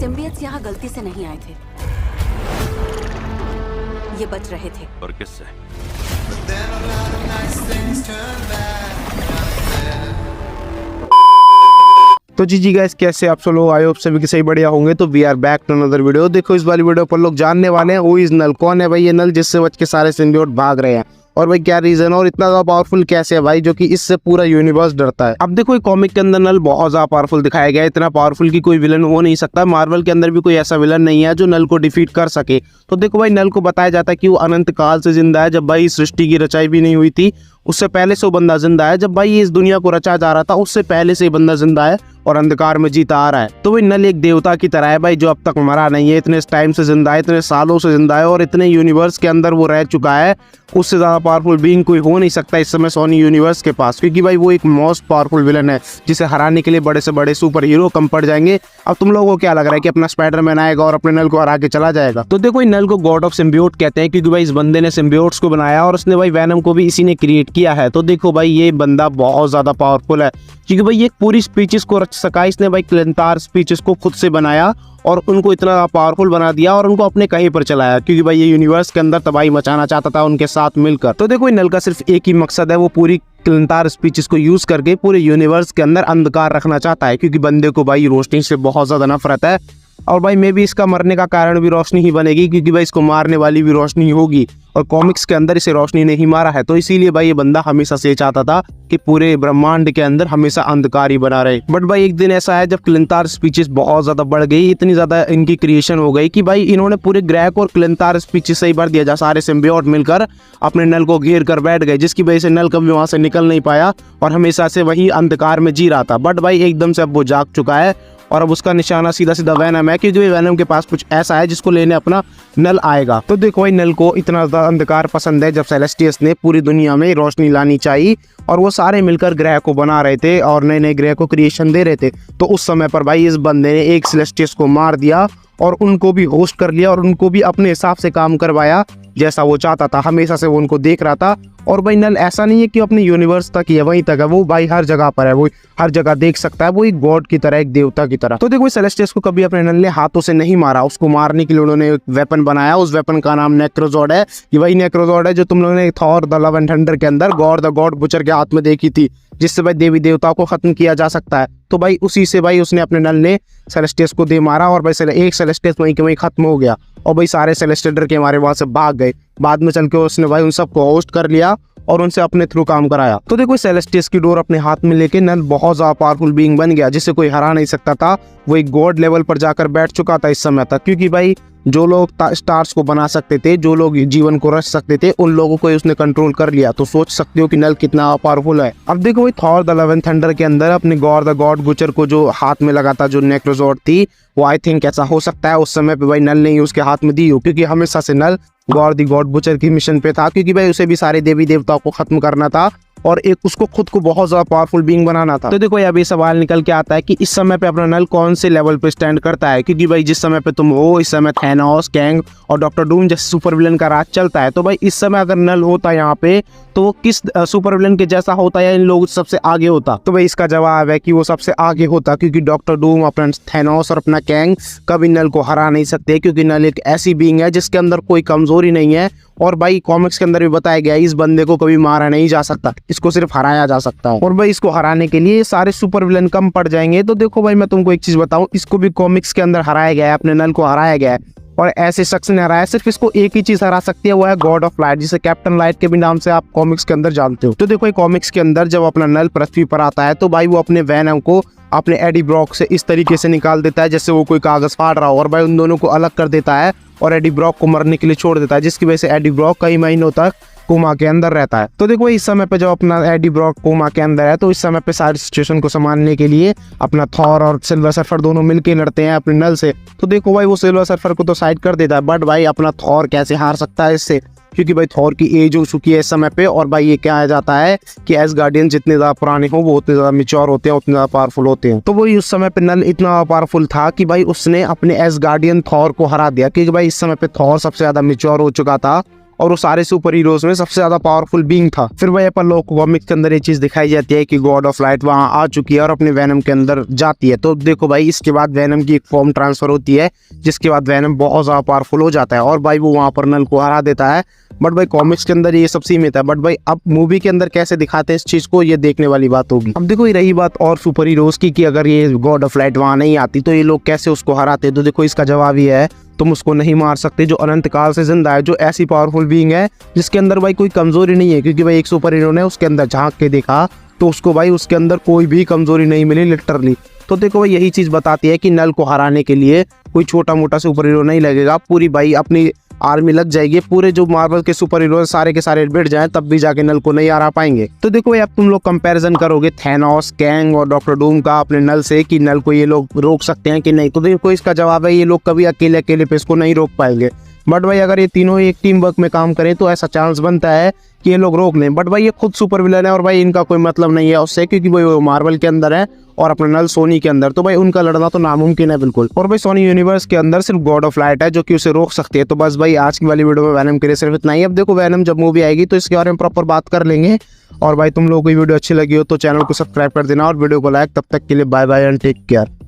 सिम्बियट्स यहाँ गलती से नहीं आए थे, ये बच रहे थे। और किससे? तो जी गाइस, कैसे आप सब लोग? आई होप सभी के सही बढ़िया होंगे। तो we are back to another video. देखो इस वाली वीडियो पर लोग जानने वाले हैं हु इज नल। कौन है भाई ये नल जिससे बच के सारे सिम्बियोट भाग रहे हैं, और भाई क्या रीजन और इतना ज्यादा पावरफुल कैसे है भाई जो कि इससे पूरा यूनिवर्स डरता है। अब देखो कॉमिक के अंदर नल बहुत ज्यादा पावरफुल दिखाया गया है, इतना पावरफुल कि कोई विलन हो नहीं सकता। मार्वल के अंदर भी कोई ऐसा विलन नहीं है जो नल को डिफीट कर सके। तो देखो भाई नल को बताया जाता है कि वो अनंत काल से जिंदा है, जब भाई सृष्टि की रचाई भी नहीं हुई थी उससे पहले से वो बंदा जिंदा है। जब भाई इस दुनिया को रचा जा रहा था उससे पहले से बंदा जिंदा है और अंधकार में जीता आ रहा है। तो भाई नल एक देवता की तरह है भाई, जो अब तक मरा नहीं है, इतने टाइम से जिंदा है, इतने सालों से जिंदा है और इतने यूनिवर्स के अंदर वो रह चुका है। उससे ज्यादा पावरफुल बीइंग कोई हो नहीं सकता इस समय सोनी यूनिवर्स के पास, क्योंकि भाई वो एक मोस्ट पावरफुल विलन है जिसे हराने के लिए बड़े से बड़े सुपर हीरो कम पड़ जाएंगे। अब तुम लोगों को क्या लग रहा है कि अपना स्पाइडरमैन आएगा और अपने नल को हरा के चला जाएगा? तो देखो नल को गॉड ऑफ सिम्बियोट कहते हैं, क्योंकि भाई इस बंदे ने सिम्बियोट्स को बनाया और उसने भाई वैनम को भी इसी ने क्रिएट किया है। तो देखो भाई ये बंदा बहुत ज्यादा पावरफुल है, क्योंकि भाई ये पूरी स्पीचेस को रच सका। इसने भाई क्लेंटार स्पीचेस को खुद से बनाया और उनको इतना पावरफुल बना दिया और उनको अपने कहीं पर चलाया, क्योंकि भाई ये यूनिवर्स के अंदर तबाही मचाना चाहता था उनके साथ मिलकर। तो देखो नल का सिर्फ एक ही मकसद है, वो पूरी क्लेंटार स्पीचेस को यूज करके पूरे यूनिवर्स के अंदर अंधकार रखना चाहता है, क्योंकि बंदे को भाई रोशनी से बहुत ज्यादा नफरत है। और भाई मे भी इसका मरने का कारण भी रोशनी ही बनेगी, क्योंकि भाई इसको मारने वाली भी रोशनी होगी और कॉमिक्स के अंदर इसे रोशनी नहीं मारा है। तो इसीलिए भाई ये बंदा हमेशा से चाहता था कि पूरे ब्रह्मांड के अंदर हमेशा अंधकार ही बना रहे। बट भाई एक दिन ऐसा है जब क्लेंटार स्पीचेस बहुत ज्यादा बढ़ गई, इतनी ज्यादा इनकी क्रिएशन हो गई कि भाई इन्होंने पूरे ग्रह को और क्लेंटार स्पीचेस से ही भर दिया, जहाँ सारे सिम्बियोट मिलकर अपने नल को घेर कर बैठ गए, जिसकी वजह से नल कभी वहां से निकल नहीं पाया और हमेशा से वही अंधकार में जी रहा था। बट भाई एकदम से अब वो जाग चुका है और अब उसका निशाना सीधा सीधा वैनम है, क्योंकि वैनम के पास कुछ ऐसा है जिसको लेने अपना नल आएगा। तो देखो भाई नल को इतना ज्यादा अंधकार पसंद है, जब सेलेस्टियस ने पूरी दुनिया में रोशनी लानी चाहिए और वो सारे मिलकर ग्रह को बना रहे थे और नए नए ग्रह को क्रिएशन दे रहे थे, तो उस समय पर भाई इस बंदे ने एक सेलेस्टियस को मार दिया और उनको भी होस्ट कर लिया और उनको भी अपने हिसाब से काम करवाया जैसा वो चाहता था। हमेशा से वो उनको देख रहा था। और भाई नल ऐसा नहीं है कि अपने यूनिवर्स तक ही है, वहीं तक है, वो भाई हर जगह पर है, वो हर जगह देख सकता है, वो एक गॉड की तरह, एक देवता की तरह। तो देखो सेलेस्टियस को कभी अपने नल ने हाथों से नहीं मारा, उसको मारने के लिए उन्होंने एक वेपन बनाया। उस वेपन का नाम नेक्रोजॉर्ड है। ये वही नेक्रोजॉर्ड है जो तुम लोगों ने Thor the love and thunder के अंदर गॉड द गॉड बुचर के हाथ में देखी थी, जिससे भाई देवी देवताओं को खत्म किया जा सकता है। तो भाई उसी से भाई उसने अपने नल ने सेलेस्टियस को दे मारा और भाई एक सेलेस्टियस वहीं के वहीं खत्म हो गया और भाई सारे सेलेस्टियल डर के हमारे वहां से भाग गए। बाद में चल के उसने भाई उन सबको होस्ट कर लिया और उनसे अपने थ्रू काम कराया। तो देखो सेलेस्टियस की डोर अपने हाथ में लेके नल बहुत ज्यादा पावरफुल बीइंग बन गया, जिसे कोई हरा नहीं सकता था। वो एक गॉड लेवल पर जाकर बैठ चुका था इस समय तक, क्योंकि भाई जो लोग स्टार्स को बना सकते थे, जो लोग जीवन को रच सकते थे, उन लोगों को उसने कंट्रोल कर लिया। तो सोच सकते हो कि नल कितना पावरफुल है। अब देखो भाई Thor the love and thunder के अंदर अपने गॉड द गॉड बुचर को जो हाथ में लगा था, जो नेक्रोजॉर्ड थी, वो आई थिंक ऐसा हो सकता है उस समय पे भाई नल ने ही उसके हाथ में दी हो, क्योंकि हमेशा से नल गॉड द गॉड बुचर की मिशन पे था, क्योंकि भाई उसे भी सारे देवी देवताओं को खत्म करना था और एक उसको खुद को बहुत ज्यादा पावरफुल बीइंग बनाना था। तो देखो अभी सवाल निकल के आता है कि इस समय पे अपना नल कौन से लेवल पे स्टैंड करता है, क्योंकि भाई जिस समय पे तुम हो इस समय थैनोस, कैंग और डॉक्टर डूम जैसे सुपर विलन का राज चलता है। तो भाई इस समय अगर नल होता यहाँ पे तो वो किस सुपर विलन के जैसा होता या इन लोगों सबसे आगे होता? तो भाई इसका जवाब है कि वो सबसे आगे होता, क्योंकि डॉक्टर डूम, अपना थैनोस और अपना कैंग कभी नल को हरा नहीं सकते, क्योंकि नल एक ऐसी बीइंग है जिसके अंदर कोई कमजोरी नहीं है। और भाई कॉमिक्स के अंदर भी बताया गया है इस बंदे को कभी मारा नहीं जा सकता, इसको सिर्फ हराया जा सकता है। और भाई इसको हराने के लिए सारे सुपर विलन कम पड़ जाएंगे। तो देखो भाई मैं तुमको एक चीज बताऊं, इसको भी कॉमिक्स के अंदर हराया गया है, अपने नल को हराया गया है और ऐसे शख्स ने हराया। सिर्फ इसको एक ही चीज हरा सकती है, वो है गॉड ऑफ लाइट, जिसे कैप्टन लाइट के भी नाम से आप कॉमिक्स के अंदर जानते हो। तो देखो कॉमिक्स के अंदर जब अपना नल पृथ्वी पर आता है तो भाई वो अपने वैनम को अपने एडी ब्रॉक से इस तरीके से निकाल देता है जैसे वो कोई कागज फाड़ रहा हो, और भाई उन दोनों को अलग कर देता है और एडी ब्रॉक को मरने के लिए छोड़ देता है, जिसकी वजह से एडी ब्रॉक कई महीनों तक कोमा के अंदर रहता है। तो देखो इस समय पे जब अपना एडी ब्रॉक कोमा के अंदर है, तो इस समय पे सारी सिचुएशन को संभालने के लिए अपना थॉर और सिल्वर सर्फर दोनों मिलके लड़ते हैं अपने नल से। तो देखो भाई वो सिल्वर सर्फर को तो साइड कर देता है, बट भाई अपना थॉर कैसे हार सकता है इससे, क्योंकि भाई थॉर की एज हो चुकी है इस समय पे। और भाई ये क्या जाता है कि एसगार्डियन जितने ज्यादा पुराने हो वो उतने ज्यादा मैच्योर होते हैं, उतने ज्यादा पावरफुल होते हैं। तो वही उस समय पे नल इतना पावरफुल था कि भाई उसने अपने एसगार्डियन थॉर को हरा दिया, क्योंकि भाई इस समय पे थॉर सबसे ज्यादा मैच्योर हो चुका था और वो सारे सुपर हीरोज में सबसे ज्यादा पावरफुल बीइंग था। फिर भाई अपन लोग को कॉमिक्स के अंदर ये चीज दिखाई जाती है कि गॉड ऑफ लाइट वहां आ चुकी है और अपने वेनम के अंदर जाती है। तो देखो भाई इसके बाद वेनम की एक फॉर्म ट्रांसफर होती है, जिसके बाद वेनम बहुत ज्यादा पावरफुल हो जाता है और भाई वो वहां पर नल को हरा देता है। बट भाई कॉमिक्स के अंदर ये सब सीमित है, बट भाई अब मूवी के अंदर कैसे दिखाते हैं इस चीज को, ये देखने वाली बात होगी। अब देखो ये रही बात और सुपर हीरोज की कि अगर ये गॉड ऑफ लाइट वहां नहीं आती तो ये लोग कैसे उसको हराते। तो देखो इसका जवाब ये है, तुम उसको नहीं मार सकते जो अनंत काल से जिंदा है, जो ऐसी पावरफुल बीइंग है जिसके अंदर भाई कोई कमजोरी नहीं है। क्योंकि भाई एक सुपर हीरो ने उसके अंदर झांक के देखा तो उसको भाई उसके अंदर कोई भी कमजोरी नहीं मिली लिटरली। तो देखो भाई यही चीज बताती है कि नल को हराने के लिए कोई छोटा मोटा सुपर हीरो नहीं लगेगा, पूरी भाई अपनी आर्मी लग जाएगी। पूरे जो मार्वल के सुपर हीरो सारे के सारे बैठ जाएं तब भी जाके नल को नहीं हरा पाएंगे। तो देखो अब तुम लोग कंपैरिजन करोगे थैनोस, कैंग और डॉक्टर डूम का अपने नल से कि नल को ये लोग रोक सकते हैं कि नहीं। तो देखो इसका जवाब है ये लोग कभी अकेले अकेले पे इसको नहीं रोक पाएंगे। बट भाई अगर ये तीनों एक टीम वर्क में काम करें तो ऐसा चांस बनता है कि ये लोग रोक लें। बट भाई ये खुद सुपर विलन है और भाई इनका कोई मतलब नहीं है उससे, क्योंकि भाई वो मार्वल के अंदर है और अपना नल सोनी के अंदर, तो भाई उनका लड़ना तो नामुमकिन है बिल्कुल। और भाई सोनी यूनिवर्स के अंदर सिर्फ गॉड ऑफ लाइट है जो कि उसे रोक सकती है। तो बस भाई आज की वाली वीडियो में वेनम के लिए सिर्फ इतना ही। अब देखो वेनम जब मूवी आएगी तो इसके बारे में प्रॉपर बात कर लेंगे। और भाई तुम लोगों को वीडियो अच्छी लगी हो तो चैनल को सब्सक्राइब कर देना और वीडियो को लाइक। तब तक के लिए bye bye and take care.